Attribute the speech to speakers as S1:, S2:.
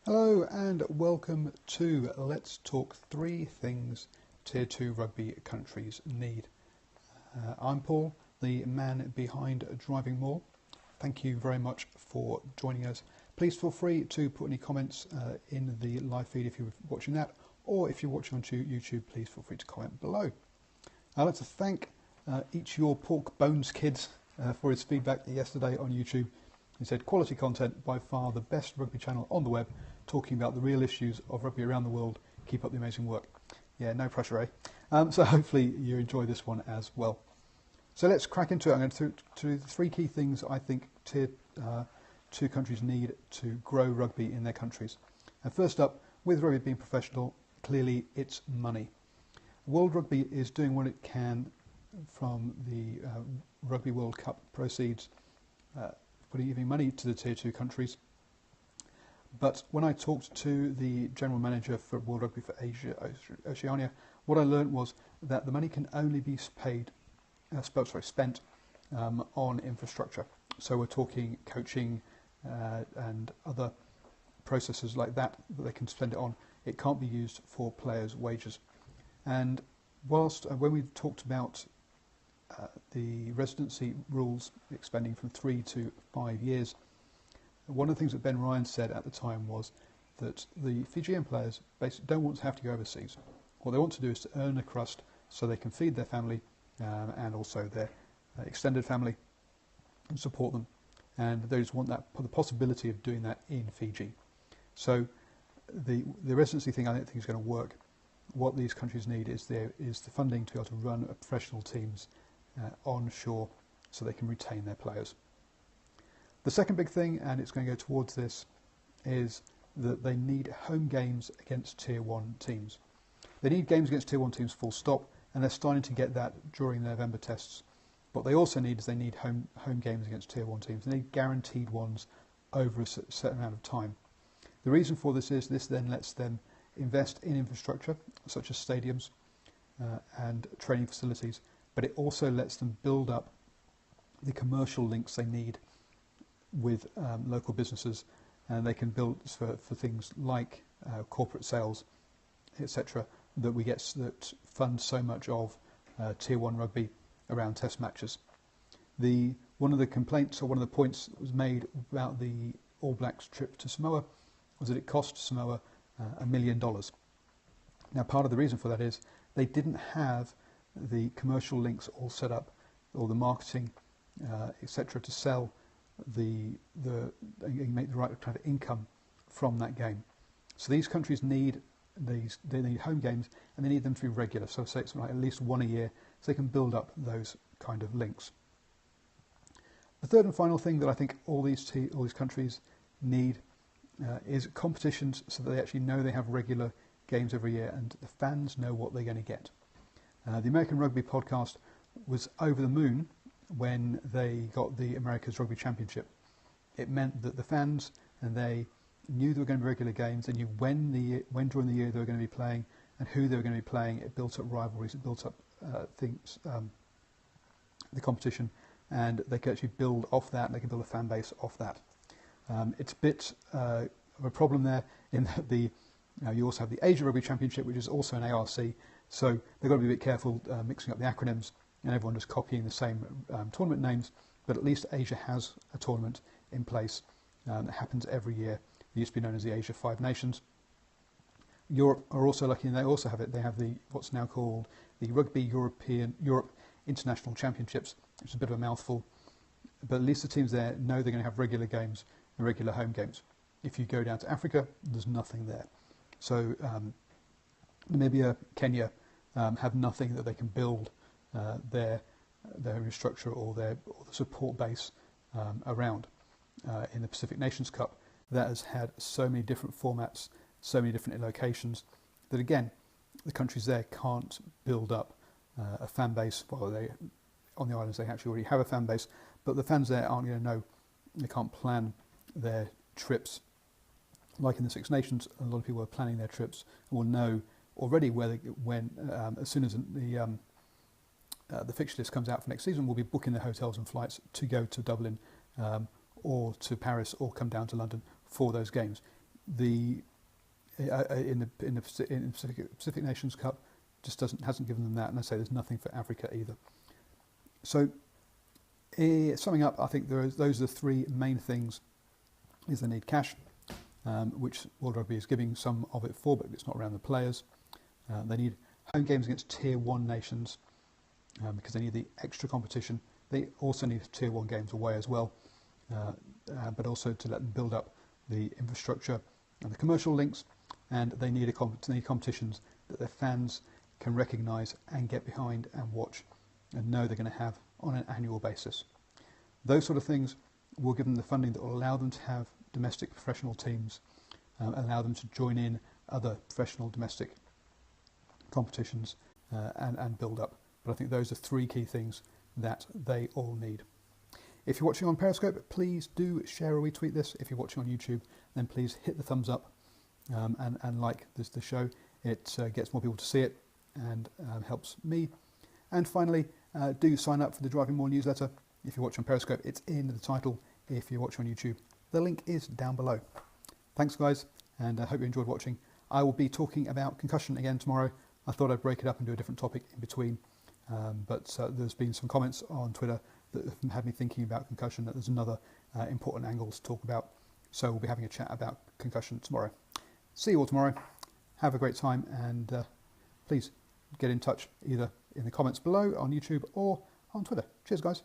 S1: Hello and welcome to Let's Talk Three Things Tier 2 Rugby Countries Need. I'm Paul, the man behind DrivingMaul. Thank you very much for joining us. Please feel free to put any comments in the live feed if you're watching that, or if you're watching on YouTube, please feel free to comment below. I'd like to thank each of your pork bones kids for his feedback yesterday on YouTube. He said, quality content, by far the best rugby channel on the web, talking about the real issues of rugby around the world. Keep up the amazing work. Yeah, no pressure, eh? So hopefully you enjoy this one as well. So let's crack into it. I'm going to the three key things I think Tier 2 countries need to grow rugby in their countries. And first up, with rugby being professional, clearly it's money. World Rugby is doing what it can from the Rugby World Cup proceeds, giving money to the Tier 2 countries. But when I talked to the general manager for World Rugby for Oceania, what I learned was that the money can only be spent on infrastructure. So we're talking coaching and other processes like that they can spend it on. It can't be used for players' wages. And whilst when we talked about the residency rules expanding from 3 to 5 years, one of the things that Ben Ryan said at the time was that the Fijian players basically don't want to have to go overseas. What they want to do is to earn a crust so they can feed their family and also their extended family and support them. And they just want the possibility of doing that in Fiji. So the residency thing I don't think is going to work. What these countries need is the funding to be able to run professional teams onshore so they can retain their players. The second big thing, and it's going to go towards this, is that they need home games against Tier 1 teams. They need games against Tier 1 teams full stop, and they're starting to get that during the November tests. What they also need is they need home games against Tier 1 teams. They need guaranteed ones over a certain amount of time. The reason for this is this then lets them invest in infrastructure, such as stadiums and training facilities, but it also lets them build up the commercial links they need with local businesses, and they can build for things like corporate sales, etc., that fund so much of Tier 1 rugby around test matches. One of the complaints, or one of the points that was made about the All Blacks trip to Samoa was that it cost Samoa $1 million. Now, part of the reason for that is they didn't have the commercial links all set up, or the marketing, etc., to sell make the right kind of income from that game. So these countries need they need home games, and they need them to be regular. So say it's like at least one a year, so they can build up those kind of links. The third and final thing that I think all these countries need is competitions, so that they actually know they have regular games every year, and the fans know what they're going to get. The American Rugby podcast was over the moon when they got the America's Rugby Championship. It meant that the fans and they knew there were going to be regular games. They knew when during the year they were going to be playing and who they were going to be playing. It built up rivalries. It built up the competition, and they could actually build off that. And they can build a fan base off that. It's a bit of a problem there in that you also have the Asia Rugby Championship, which is also an ARC. So they've got to be a bit careful mixing up the acronyms and everyone just copying the same tournament names. But at least Asia has a tournament in place that happens every year. It used to be known as the Asia Five Nations. Europe are also lucky, and they also have it. They have what's now called the Rugby Europe International Championships, which is a bit of a mouthful. But at least the teams there know they're going to have regular games and regular home games. If you go down to Africa, there's nothing there. So Namibia, Kenya have nothing that they can build their infrastructure or the support base around. In the Pacific Nations Cup, that has had so many different formats, so many different locations, that again, the countries there can't build up a fan base. Well, on the islands they actually already have a fan base, but the fans there aren't going to know. They can't plan their trips. Like in the Six Nations, a lot of people are planning their trips and will know already as soon as the fixture list comes out for next season, we'll be booking their hotels and flights to go to Dublin or to Paris or come down to London for those games. the in the Pacific Nations Cup just hasn't given them that, and I say there's nothing for Africa either. So summing up, I think those are the three main things: is they need cash, which World Rugby is giving some of it for, but it's not around the players. They need home games against Tier 1 nations because they need the extra competition. They also need Tier 1 games away as well, but also to let them build up the infrastructure and the commercial links, and they need competitions that their fans can recognise and get behind and watch and know they're going to have on an annual basis. Those sort of things will give them the funding that will allow them to have domestic professional teams, allow them to join in other professional domestic competitions and build up. But I think those are three key things that they all need. If you're watching on Periscope, please do share or retweet this. If you're watching on YouTube, then please hit the thumbs up and like the show. It gets more people to see it and helps me. And finally, do sign up for the DrivingMaul Newsletter. If you're watching on Periscope, it's in the title. If you're watching on YouTube, the link is down below. Thanks, guys, and I hope you enjoyed watching. I will be talking about concussion again tomorrow. I thought I'd break it up and do a different topic in between, but there's been some comments on Twitter that have had me thinking about concussion, that there's another important angle to talk about. So we'll be having a chat about concussion tomorrow. See you all tomorrow. Have a great time, and please get in touch either in the comments below on YouTube or on Twitter. Cheers, guys.